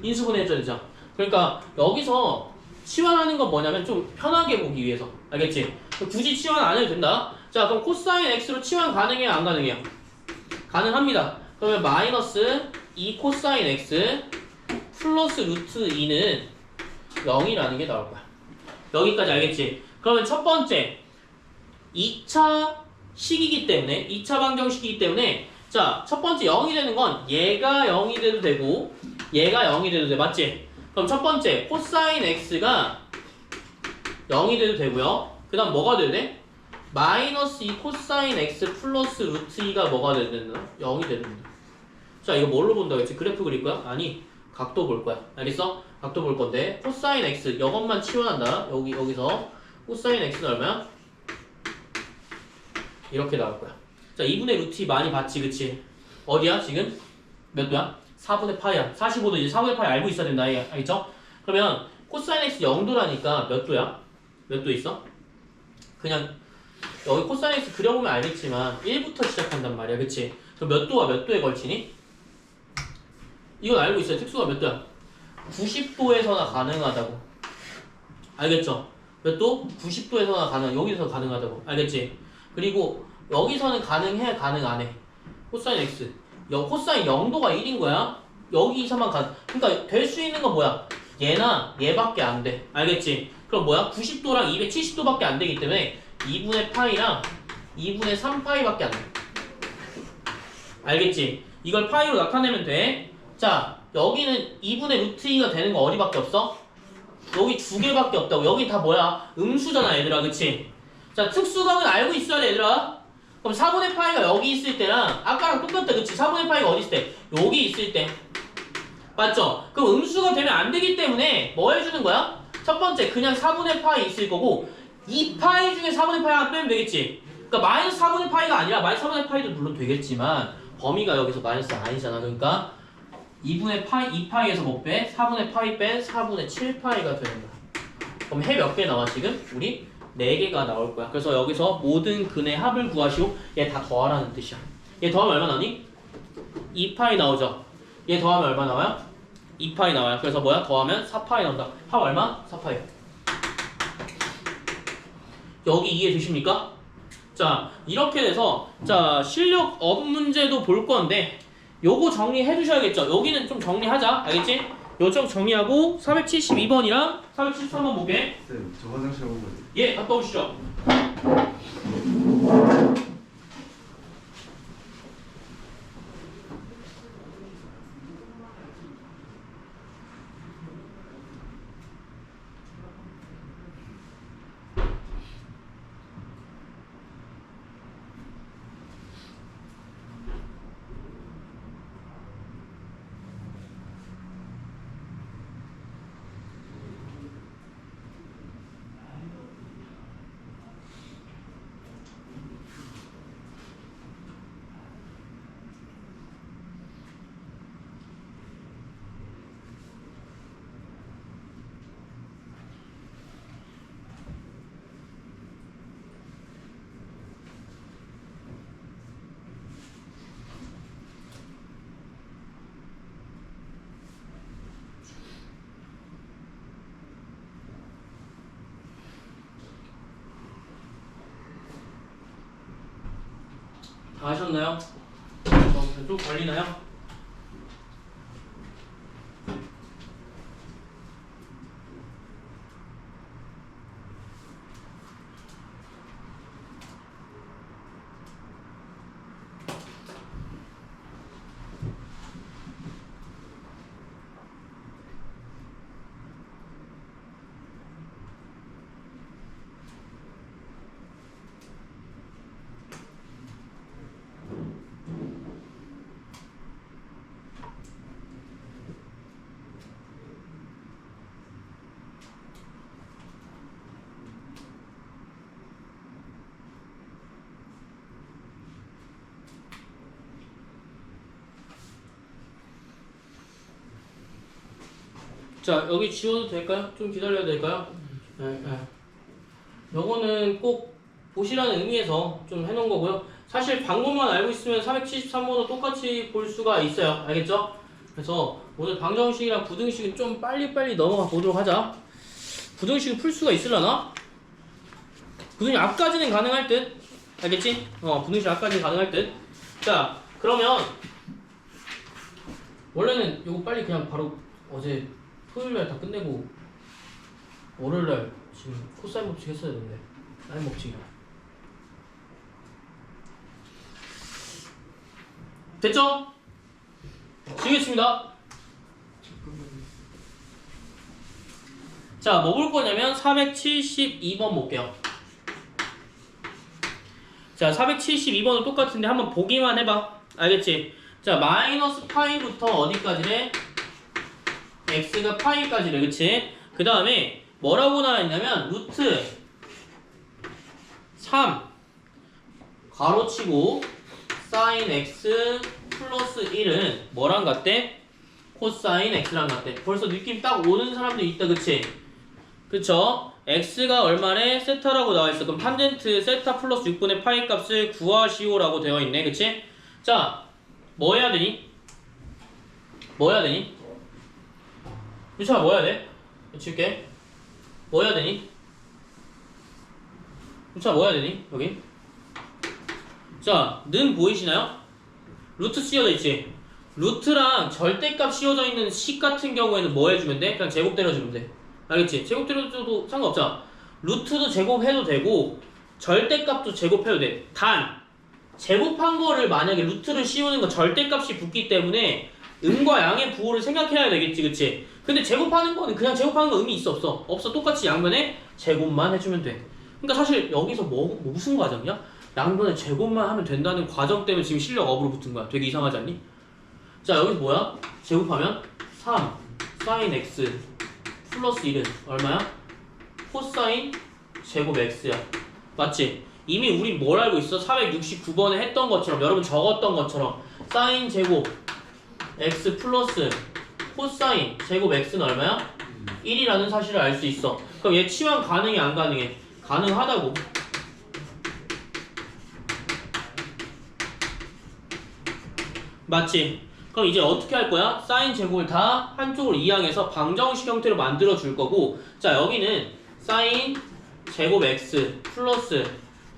인수분해 해줘야 되잖아. 그러니까 여기서 치환하는 건 뭐냐면 좀 편하게 보기 위해서. 알겠지? 굳이 치환 안 해도 된다. 자 그럼 코사인 x로 치환 가능해요 안 가능해요? 가능합니다. 그러면 마이너스 2 코사인 x 플러스 루트 2는 0이라는 게 나올 거야. 여기까지 알겠지? 그러면 첫 번째 2차 식이기 때문에 2차 방정식이기 때문에 자 첫 번째 0이 되는 건 얘가 0이 돼도 되고 얘가 0이 돼도 돼. 맞지? 그럼 첫 번째 코사인 x가 0이 돼도 되고요. 그 다음 뭐가 돼도 돼? 마이너스 2 코사인 x 플러스 루트 2가 뭐가 돼도 된다? 0이 돼도 된다. 자 이거 뭘로 본다고 했지? 그래프 그릴 거야? 아니 각도 볼 거야. 알겠어? 각도 볼 건데 코사인 x 이것만 치환한다. 여기서 코사인 x는 얼마야? 이렇게 나올 거야. 자 2분의 루트 2 많이 봤지 그치? 어디야 지금? 몇 도야? 4분의 파이야. 45도 이제 4분의 파이 알고 있어야 된다. 알겠죠? 그러면 코사인 x 0도라니까 몇 도야? 몇 도 있어? 그냥 여기 코사인 x 그려보면 알겠지만 1부터 시작한단 말이야. 그치? 그럼 몇 도와 몇 도에 걸치니? 이건 알고 있어요. 특수가 몇 도야? 90도에서나 가능하다고. 알겠죠? 몇 도? 90도에서나 여기서 가능하다고. 알겠지? 그리고 여기서는 가능해? 가능 안 해? 코사인 x 코사인 0도가 1인 거야. 여기서만 그러니까 될 수 있는 건 뭐야? 얘나 얘밖에 안 돼. 알겠지? 그럼 뭐야? 90도랑 270도밖에 안 되기 때문에 2분의 파이랑 2분의 3파이밖에 안 돼. 알겠지? 이걸 파이로 나타내면 돼. 자 여기는 2분의 루트 2가 되는 거 어디밖에 없어? 여기 두 개밖에 없다고. 여기 다 뭐야? 음수잖아 얘들아. 그치? 자 특수각은 알고 있어야 돼 얘들아. 그럼 4분의 파이가 여기 있을 때랑 아까랑 똑같다. 그치? 4분의 파이가 어디 있을 때? 여기 있을 때. 맞죠? 그럼 음수가 되면 안 되기 때문에 뭐 해주는 거야? 첫 번째 그냥 4분의 파이 있을 거고 2파이 중에 4분의 파이 하나 빼면 되겠지? 그러니까 마이너스 4분의 파이가 아니라 마이너스 4분의 파이도 물론 되겠지만 범위가 여기서 마이너스 아니잖아. 그러니까 2분의 파이, 2파이에서 못 빼? 4분의 파이 뺀 4분의 7파이가 되는 거야. 그럼 해 몇 개 나와 지금? 우리 4개가 나올 거야. 그래서 여기서 모든 근의 합을 구하시오. 얘 다 더하라는 뜻이야. 얘 더하면 얼마 나오니? 2파이 나오죠. 얘 더하면 얼마 나와요? 2파이 나와요. 그래서 뭐야? 더하면 4파이 나온다. 합 얼마? 4파이. 여기 이해되십니까? 자, 이렇게 돼서 자 실력 업 문제도 볼 건데 요거 정리해 주셔야겠죠. 여기는 좀 정리하자. 알겠지? 요쪽 정리하고 472번이랑 473번 볼게. 쌤, 저 화장실 한 번만. 예, 갔다 오시죠. 다 하셨나요? 좀 걸리나요? 자, 여기 지워도 될까요? 좀 기다려야 될까요? 네. 요거는 꼭 보시라는 의미에서 좀 해놓은 거고요. 사실 방법만 알고 있으면 473번도 똑같이 볼 수가 있어요. 알겠죠? 그래서 오늘 방정식이랑 부등식은 좀 빨리빨리 넘어가 보도록 하자. 부등식을 풀 수가 있으려나? 부등식 앞까지는 가능할 듯. 알겠지? 부등식 앞까지는 가능할 듯. 자, 그러면 원래는 요거 빨리 그냥 바로 어제 토요일날 다 끝내고 월요일날 지금 코사인 법칙 했어야 되는데 사인 법칙이랑 됐죠? 지우겠습니다. 자, 뭐 볼 거냐면 472번 볼게요. 자, 472번은 똑같은데 한번 보기만 해봐. 알겠지? 자, 마이너스 파이부터 어디까지래? x가 파이까지래. 그치? 그 다음에 뭐라고 나와있냐면 루트 3 가로치고 사인 x 플러스 1은 뭐랑 같대? 코사인 x랑 같대. 벌써 느낌 딱 오는 사람도 있다. 그치? 그쵸? x가 얼마래? 세타라고 나와있어. 그럼 탄젠트 세타 플러스 6분의 파이 값을 구하시오라고 되어있네. 그치? 자, 뭐 해야 되니? 뭐 해야 되니? 유찬아 뭐 해야 돼? 칠게. 뭐 해야 되니? 유찬아 뭐 해야 되니? 여기. 자, 는 보이시나요? 루트 씌워져 있지? 루트랑 절대값 씌워져 있는 식 같은 경우에는 뭐 해주면 돼? 그냥 제곱 때려주면 돼. 알겠지? 제곱 때려줘도 상관없잖아. 루트도 제곱해도 되고 절대값도 제곱해도 돼. 단 제곱한 거를 만약에 루트를 씌우는 건 절대값이 붙기 때문에 음과 양의 부호를 생각해야 되겠지, 그치? 근데 제곱하는 거는 그냥 제곱하는 거 의미 있어 없어? 없어. 똑같이 양변에 제곱만 해주면 돼. 그러니까 사실 여기서 무슨 과정이야? 양변에 제곱만 하면 된다는 과정 때문에 지금 실력 업으로 붙은 거야. 되게 이상하지 않니? 자, 여기서 뭐야? 제곱하면 3 사인 x 플러스 1은 얼마야? 코사인 제곱 x야. 맞지? 이미 우리 뭘 알고 있어? 469번에 했던 것처럼, 여러분 적었던 것처럼 사인 제곱 x 플러스 코사인 제곱 x는 얼마야? 1이라는 사실을 알 수 있어. 그럼 얘 치환 가능해 안 가능해? 가능하다고. 맞지? 그럼 이제 어떻게 할 거야? 사인 제곱을 다 한쪽으로 이항해서 방정식 형태로 만들어 줄 거고, 자 여기는 사인 제곱 x 플러스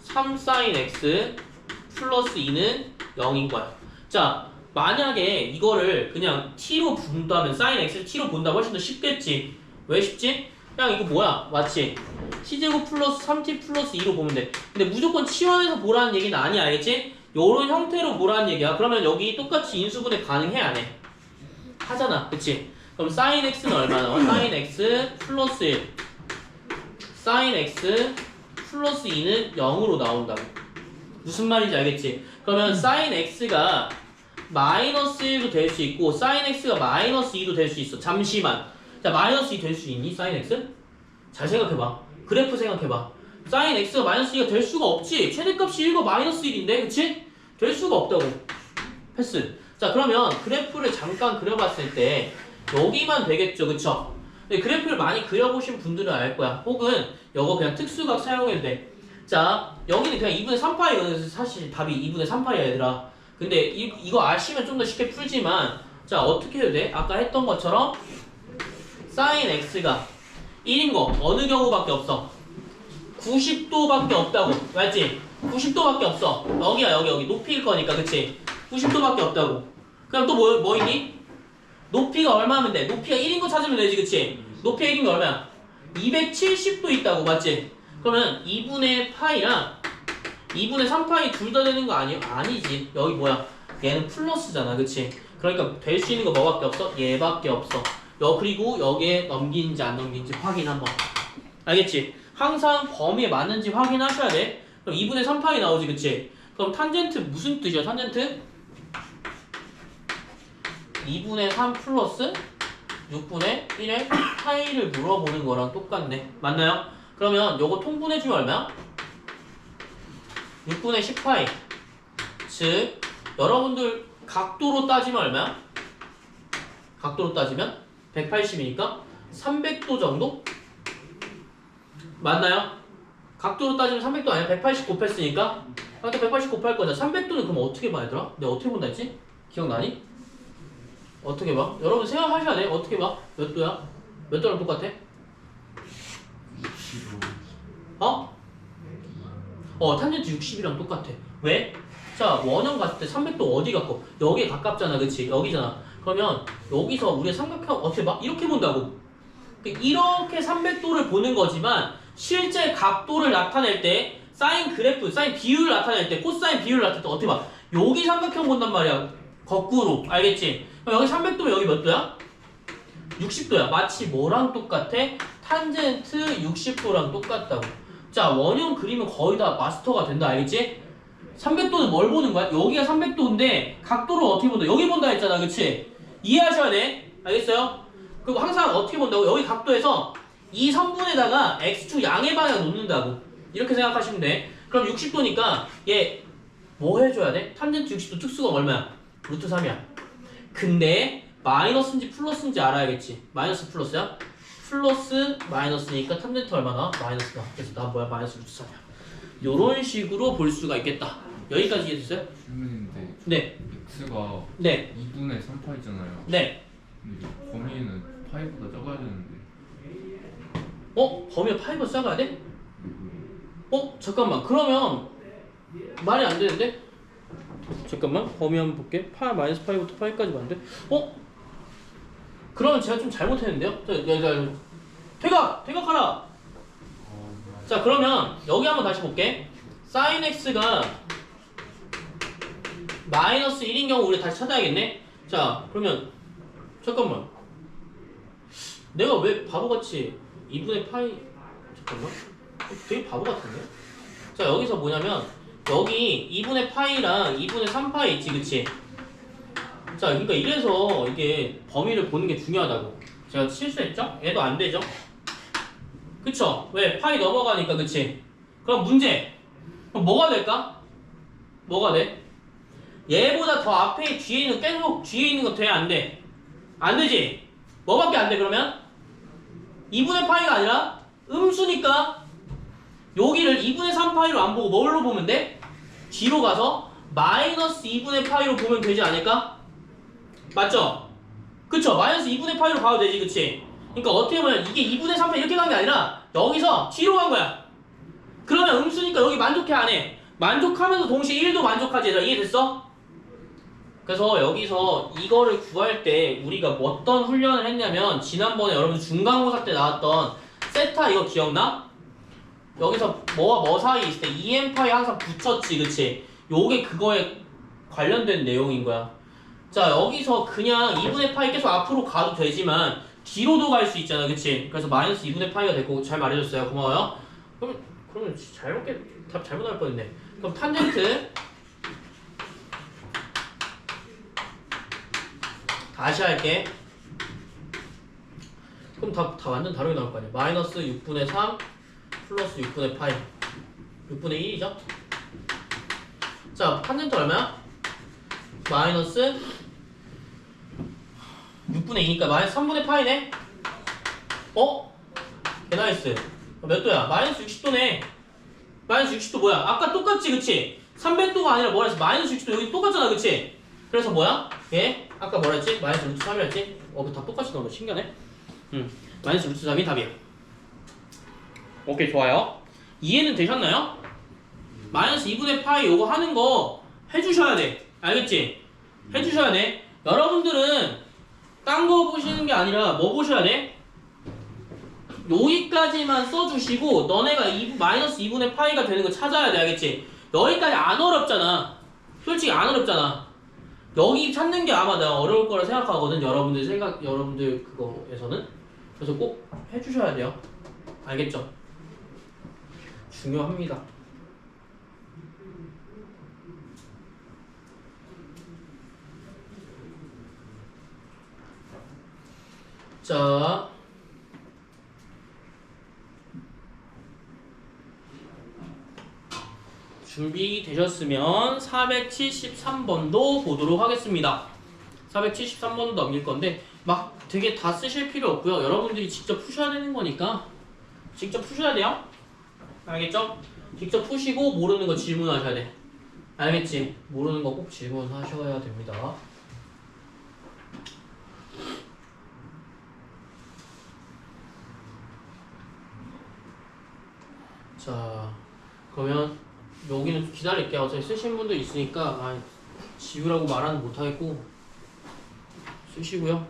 3사인 x 플러스 2는 0인 거야. 자 만약에 이거를 그냥 t로 본다면 사인 x를 t로 본다면 훨씬 더 쉽겠지. 왜 쉽지? 그냥 이거 뭐야? 맞지? t제곱 플러스 3t 플러스 2로 보면 돼. 근데 무조건 치환해서 보라는 얘기는 아니야. 알겠지? 요런 형태로 보라는 얘기야. 그러면 여기 똑같이 인수분해 가능해 안 해? 하잖아. 그치? 그럼 sin x는 얼마나? sin x 플러스 1 sin x 플러스 2는 0으로 나온다고. 무슨 말인지 알겠지? 그러면 sin x가 마이너스 1도 될 수 있고 sin x가 마이너스 2도 될 수 있어. 잠시만. 자 마이너스 2 될 수 있니? sin x? 잘 생각해봐. 그래프 생각해봐. sin x가 마이너스 2가 될 수가 없지. 최대값이 1과 마이너스 1인데 그치? 될 수가 없다고. 패스. 자 그러면 그래프를 잠깐 그려봤을 때 여기만 되겠죠. 그쵸? 근데 그래프를 많이 그려보신 분들은 알 거야. 혹은 이거 그냥 특수각 사용해도 돼. 자 여기는 그냥 2분의 3파이거든. 사실 답이 2분의 3파이야 얘들아. 근데 이거 아시면 좀 더 쉽게 풀지만 자 어떻게 해도 돼? 아까 했던 것처럼 sin x가 1인 거 어느 경우밖에 없어? 90도밖에 없다고. 맞지? 90도밖에 없어. 여기야 여기 높이일 거니까 그치? 90도밖에 없다고. 그럼 또 뭐 있니? 높이가 얼마면 돼? 높이가 1인 거 찾으면 되지 그치? 높이가 1인 거 얼마야? 270도 있다고. 맞지? 그러면 2분의 파이랑 2분의 3파이 둘 다 되는 거 아니야? 아니지. 여기 뭐야? 얘는 플러스잖아. 그치? 그러니까 될 수 있는 거 뭐밖에 없어? 얘밖에 없어. 그리고 여기에 넘기는지 안 넘기는지 확인 한번. 알겠지? 항상 범위에 맞는지 확인하셔야 돼. 그럼 2분의 3파이 나오지 그치? 그럼 탄젠트 무슨 뜻이야? 탄젠트? 2분의 3 플러스 6분의 1의 파이를 물어보는 거랑 똑같네. 맞나요? 그러면 요거 통분해주면 얼마야? 6분의 10파이. 즉 여러분들 각도로 따지면 얼마야? 각도로 따지면 180이니까 300도 정도? 맞나요? 각도로 따지면 300도 아니야? 180 곱했으니까 각도 180 곱할 거잖아. 300도는 그럼 어떻게 봐 얘들아? 내가 어떻게 본다 했지? 기억나니? 어떻게 봐? 여러분 생각하셔야 돼. 어떻게 봐? 몇 도야? 몇 도랑 똑같아? 65. 탄젠트 60이랑 똑같아. 왜? 자 원형 갔을 때 300도 어디 가까워? 여기에 가깝잖아. 그치? 여기잖아. 그러면 여기서 우리가 삼각형 어떻게 봐? 이렇게 본다고. 이렇게 300도를 보는 거지만 실제 각도를 나타낼 때 사인 그래프, 사인 비율을 나타낼 때 코사인 비율을 나타낼 때 어떻게 봐? 여기 삼각형 본단 말이야. 거꾸로. 알겠지? 그럼 여기 300도면 여기 몇 도야? 60도야. 마치 뭐랑 똑같아? 탄젠트 60도랑 똑같다고. 자 원형 그리면 거의 다 마스터가 된다. 알겠지? 300도는 뭘 보는 거야? 여기가 300도인데 각도를 어떻게 본다? 여기 본다 했잖아. 그치? 이해하셔야 돼. 알겠어요? 그리고 항상 어떻게 본다고? 여기 각도에서 이 선분에다가 x축 양의 방향 놓는다고. 이렇게 생각하시면 돼. 그럼 60도니까 얘 뭐 해줘야 돼? 탄젠트 60도 특수가 얼마야? 루트 3이야. 근데 마이너스인지 플러스인지 알아야겠지. 마이너스 플러스야? 플러스 마이너스니까 탄젠트 얼마나? 마이너스다. 그래서 나 뭐야? 마이너스 루트 3이야. 요런 식으로 볼 수가 있겠다. 여기까지 이해됐어요? 질문인데 네. x가 네. 2분의 3파 있잖아요. 네. 근데 범위는 파이보다 적어야 되는데. 범위가 파이보다 작아야 돼? 잠깐만. 그러면 말이 안 되는데? 잠깐만. 범위 한번 볼게. 파 마이너스 파이부터 파이까지 맞는데? 그러면 제가 좀 잘못했는데요? 퇴각하라! 자, 그러면 여기 한번 다시 볼게. sin x가 마이너스 1인 경우 우리 다시 찾아야겠네? 자, 그러면 잠깐만. 내가 왜 바보같이 2분의 파이 잠깐만. 되게 바보 같은데? 자, 여기서 뭐냐면 여기 2분의 파이랑 2분의 3파이 있지, 그치? 자, 그러니까 이래서 이게 범위를 보는 게 중요하다고. 제가 실수했죠? 얘도 안 되죠? 그쵸? 왜? 파이 넘어가니까, 그치? 그럼 문제. 그럼 뭐가 될까? 뭐가 돼? 얘보다 더 앞에 뒤에 있는 계속 뒤에 있는 거 돼? 안 돼? 안 되지? 뭐밖에 안 돼, 그러면? 2분의 파이가 아니라 음수니까 여기를 2분의 3파이로 안 보고 뭘로 보면 돼? 뒤로 가서 마이너스 2분의 파이로 보면 되지 않을까? 맞죠? 그쵸? 마이너스 2분의 파이로 봐도 되지, 그치? 그러니까 어떻게 보면 이게 2분의 3파이 이렇게 간 게 아니라 여기서 뒤로 간 거야. 그러면 음수니까 여기 만족해 안 해? 만족하면서 동시에 1도 만족하지. 얘들아, 이해됐어? 그래서 여기서 이거를 구할 때 우리가 어떤 훈련을 했냐면 지난번에 여러분 중간고사 때 나왔던 세타 이거 기억나? 여기서 뭐와 뭐 사이 있을 때 EM파이 항상 붙였지, 그치? 요게 그거에 관련된 내용인 거야. 자, 여기서 그냥 2분의 파이 계속 앞으로 가도 되지만 뒤로도 갈 수 있잖아, 그치? 그래서 마이너스 2분의 파이가 됐고 잘 말해줬어요. 고마워요. 그러면 답 잘못 나올 뻔했네. 그럼 탄젠트 다시 할게. 그럼 다 완전 다르게 나올 거 아니야. 마이너스 6분의 3 플러스 6분의 파이 6분의 1이죠. 자, 탄젠트 얼마야? 마이너스 6분의 2니까 마이너스 3분의 파이네. 개나이스. 몇 도야? 마이너스 60도네. 마이너스 60도 뭐야? 아까 똑같지, 그치? 300도가 아니라 뭐라 했어? 마이너스 60도 여기 똑같잖아, 그치? 그래서 뭐야? 얘 아까 뭐라 했지? 마이너스 루트 3이랬지? 다 똑같이 나오네. 신기하네. 마이너스 루트 3이 답이야. 오케이, 좋아요. 이해는 되셨나요? 마이너스 2분의 파이 요거 하는 거 해주셔야 돼. 알겠지? 해주셔야 돼. 여러분들은 딴 거 보시는 게 아니라 뭐 보셔야 돼? 여기까지만 써주시고 너네가 마이너스 2분의 파이가 되는 거 찾아야 돼. 알겠지? 여기까지 안 어렵잖아. 솔직히 안 어렵잖아. 여기 찾는 게 아마 내가 어려울 거라 생각하거든. 여러분들 그거에서는. 그래서 꼭 해주셔야 돼요. 알겠죠? 중요합니다. 자, 준비되셨으면 473번도 보도록 하겠습니다. 473번도 넘길 건데 막 되게 다 쓰실 필요 없고요. 여러분들이 직접 푸셔야 되는 거니까 직접 푸셔야 돼요. 알겠죠? 직접 푸시고 모르는 거 질문하셔야 돼. 알겠지? 모르는 거 꼭 질문하셔야 됩니다. 자, 그러면 여기는 좀 기다릴게요. 어차피 쓰신 분도 있으니까 지우라고 말은 못하겠고 쓰시고요.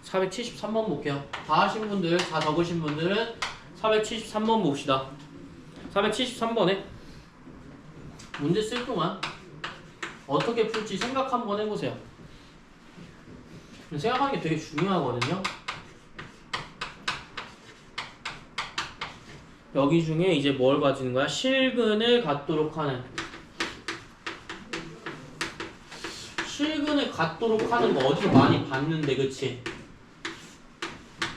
473번 볼게요. 다 하신 분들, 다 적으신 분들은 473번 봅시다. 473번에 문제 쓸 동안 어떻게 풀지 생각 한번 해보세요. 생각하는 게 되게 중요하거든요. 여기 중에 이제 뭘 가지는 거야? 실근을 갖도록 하는. 실근을 갖도록 하는 거 어디서 많이 봤는데, 그치?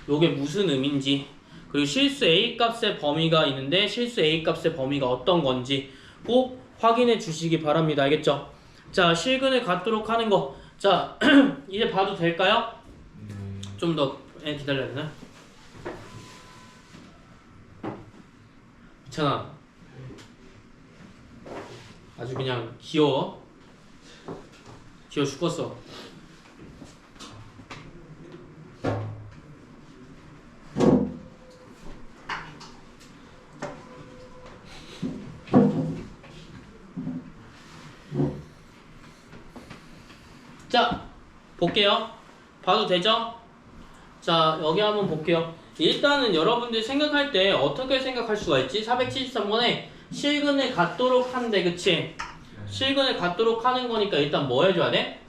요게 무슨 의미인지, 그리고 실수 A 값의 범위가 있는데 실수 A 값의 범위가 어떤 건지 꼭 확인해 주시기 바랍니다. 알겠죠? 자, 실근을 갖도록 하는 거. 자, 이제 봐도 될까요? 좀 더 기다려야 되나? 괜찮아. 아주 그냥 귀여워. 귀여워 죽겠어. 자, 볼게요. 봐도 되죠? 자, 여기 한번 볼게요. 일단은 여러분들 생각할 때 어떻게 생각할 수가 있지? 473번에 실근을 갖도록 한대, 그치? 실근을 갖도록 하는 거니까 일단 뭐 해줘야 돼?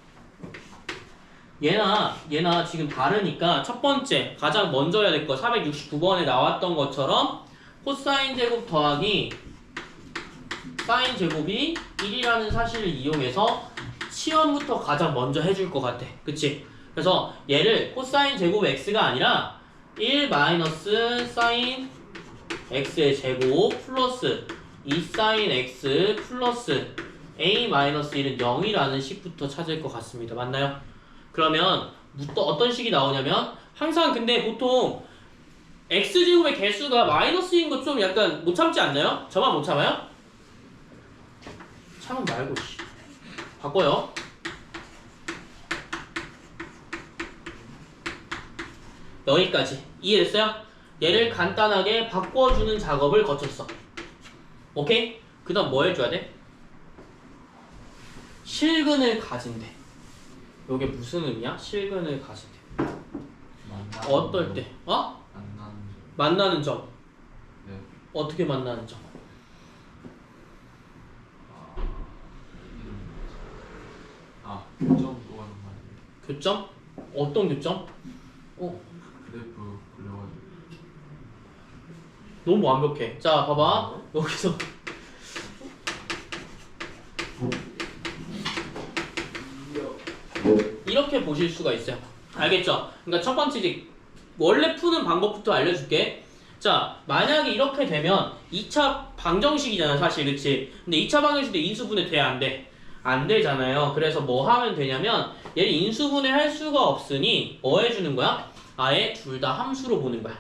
얘나 지금 다르니까 첫 번째 가장 먼저 해야 될 거 469번에 나왔던 것처럼 코사인 제곱 더하기 사인 제곱이 1이라는 사실을 이용해서 치환부터 가장 먼저 해줄 것 같아. 그치? 그래서 얘를 코사인 제곱 x가 아니라 1 마이너스 사인 x의 제곱 플러스 2 사인 x 플러스 a 마이너스 1은 0이라는 식부터 찾을 것 같습니다. 맞나요? 그러면 어떤 식이 나오냐면 항상 근데 보통 x제곱의 개수가 마이너스인 거 좀 약간 못 참지 않나요? 저만 못 참아요? 참은 말고 씨. 바꿔요. 여기까지 이해됐어요? 얘를 간단하게 바꿔주는 작업을 거쳤어. 오케이? 그 다음 뭐 해줘야 돼? 실근을 가진대. 요게 무슨 의미야? 실근을 가진대. 어떨 때? 어? 만나는 만나는 점. 네. 어떻게 만나는 점? 교점 또하는 말이에요. 교점? 어떤 교점? 그래프 그려가지고. 너무 완벽해. 자, 봐봐. 여기서 이렇게 보실 수가 있어요. 알겠죠? 그러니까 첫 번째 이제 원래 푸는 방법부터 알려줄게. 자, 만약에 이렇게 되면 2차 방정식이잖아, 사실, 그치? 근데 2차 방정식 때 인수분해 돼, 안 돼? 안 되잖아요. 그래서 뭐 하면 되냐면 얘를 인수분해 할 수가 없으니 뭐 해주는 거야? 아예 둘 다 함수로 보는 거야.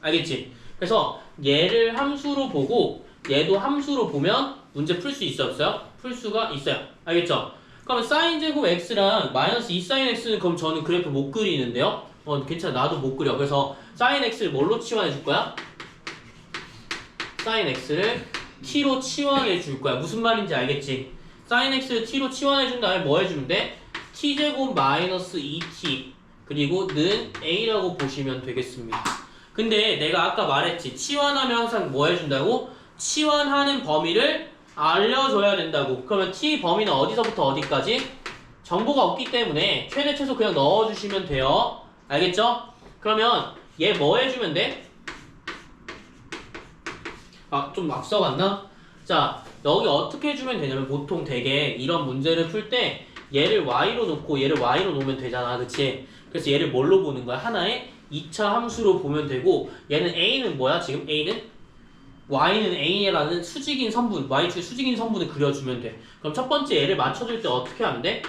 알겠지? 그래서 얘를 함수로 보고 얘도 함수로 보면 문제 풀 수 있어, 없어요? 풀 수가 있어요. 알겠죠? 그러면 사인 제곱 x랑 마이너스 2 사인 x는 그럼 저는 그래프 못 그리는데요? 괜찮아. 나도 못 그려. 그래서 사인 x를 뭘로 치환해 줄 거야? 사인 x를 t로 치환해 줄 거야. 무슨 말인지 알겠지? 사인 x를 t로 치환해 준 다음에 뭐 해주면 돼? t제곱 마이너스 2t 그리고 는 a라고 보시면 되겠습니다. 근데 내가 아까 말했지. 치환하면 항상 뭐 해준다고? 치환하는 범위를 알려줘야 된다고. 그러면 t 범위는 어디서부터 어디까지? 정보가 없기 때문에 최대 최소 그냥 넣어주시면 돼요. 알겠죠? 그러면 얘 뭐 해주면 돼? 좀 앞서갔나? 자, 여기 어떻게 해주면 되냐면 보통 되게 이런 문제를 풀 때 얘를 y로 놓고 얘를 y로 놓으면 되잖아, 그치? 그래서 얘를 뭘로 보는 거야? 하나의 2차 함수로 보면 되고 얘는 a는 뭐야? 지금 a는? y는 a라는 수직인 선분, y축의 수직인 선분을 그려주면 돼. 그럼 첫 번째 얘를 맞춰줄 때 어떻게 하면 돼?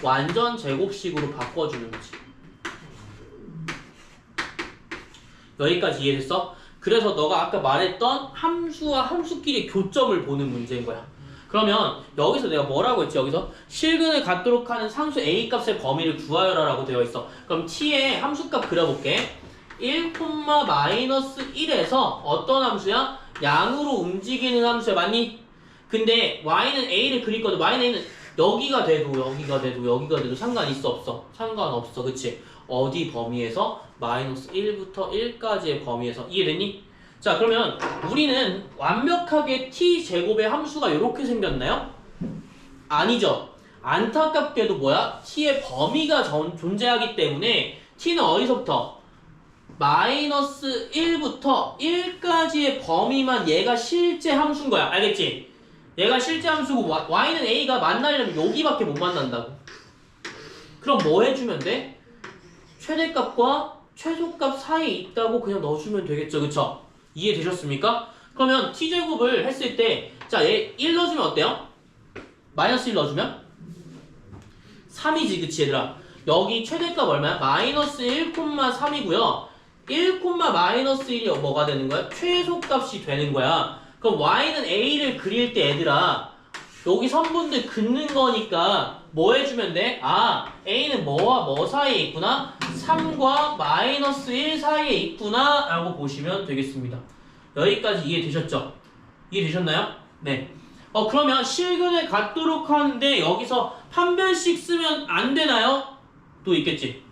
완전 제곱식으로 바꿔주는 거지. 여기까지 이해됐어? 그래서 너가 아까 말했던 함수와 함수끼리 교점을 보는 문제인 거야. 그러면 여기서 내가 뭐라고 했지? 여기서 실근을 갖도록 하는 상수 a 값의 범위를 구하여라 라고 되어 있어. 그럼 t의 함수값 그려볼게. 1, 마이너스 1에서 어떤 함수야? 양으로 움직이는 함수야. 맞니? 근데 y는 a를 그릴 거든 y는 a는 여기가 돼도 여기가 돼도 여기가 돼도 상관 있어 없어? 상관없어. 그치? 어디 범위에서? 마이너스 1부터 1까지의 범위에서. 이해됐니? 자, 그러면 우리는 완벽하게 t제곱의 함수가 이렇게 생겼나요? 아니죠. 안타깝게도 뭐야? t의 범위가 존재하기 때문에 t는 어디서부터? 마이너스 1부터 1까지의 범위만 얘가 실제 함수인 거야. 알겠지? 얘가 실제 함수고 y는 a가 만나려면 여기밖에 못 만난다고. 그럼 뭐 해주면 돼? 최대값과 최소값 사이에 있다고 그냥 넣어주면 되겠죠. 그쵸? 이해되셨습니까? 그러면 t제곱을 했을 때 자, 얘 1 넣어주면 어때요? 마이너스 1 넣어주면? 3이지. 그치 얘들아? 여기 최대값 얼마야? 마이너스 1,3이고요 1, 마이너스 1이 뭐가 되는 거야? 최소값이 되는 거야. 그럼 y는 a를 그릴 때 얘들아 여기 선분들 긋는 거니까 뭐 해주면 돼? a는 뭐와 뭐 사이에 있구나? 3과 마이너스 1 사이에 있구나 라고 보시면 되겠습니다. 여기까지 이해되셨죠? 이해되셨나요? 네. 그러면 실근을 갖도록 하는데 여기서 판별식 쓰면 안 되나요? 또 있겠지?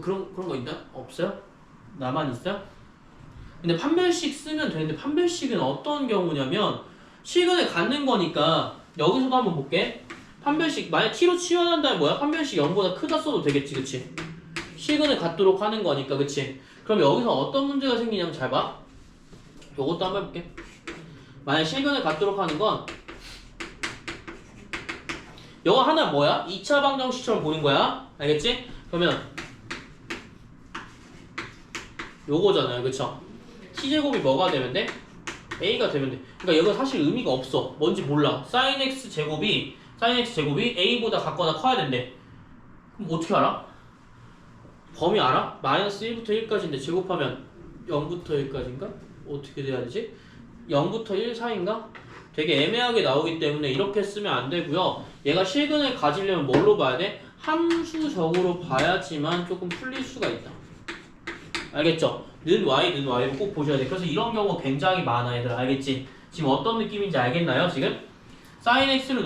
그런 거 있나? 없어요? 나만 있어요? 근데 판별식 쓰면 되는데 판별식은 어떤 경우냐면 실근을 갖는 거니까 여기서도 한번 볼게. 판별식 만약 t로 치환한다면 뭐야? 판별식 0보다 크다 써도 되겠지, 그치? 실근을 갖도록 하는 거니까, 그치? 그럼 여기서 어떤 문제가 생기냐면 잘 봐. 요것도 한번 해볼게. 만약 실근을 갖도록 하는 건 요거 하나 뭐야? 2차 방정식처럼 보는 거야. 알겠지? 그러면 요거잖아요, 그쵸? t제곱이 뭐가 되면 돼? a가 되면 돼. 그러니까 이거 사실 의미가 없어. 뭔지 몰라. sin x 제곱이 a보다 같거나 커야 된대. 그럼 어떻게 알아? 범위 알아? 마이너스 1부터 1까지인데 제곱하면 0부터 1까지인가? 어떻게 돼야 되지? 0부터 1 사이인가? 되게 애매하게 나오기 때문에 이렇게 쓰면 안 되고요. 얘가 실근을 가지려면 뭘로 봐야 돼? 함수적으로 봐야지만 조금 풀릴 수가 있다. 알겠죠? 는 y는 y로 꼭 보셔야 돼. 그래서 이런 경우 굉장히 많아 얘들아. 알겠지? 지금 어떤 느낌인지 알겠나요? 지금? sin x를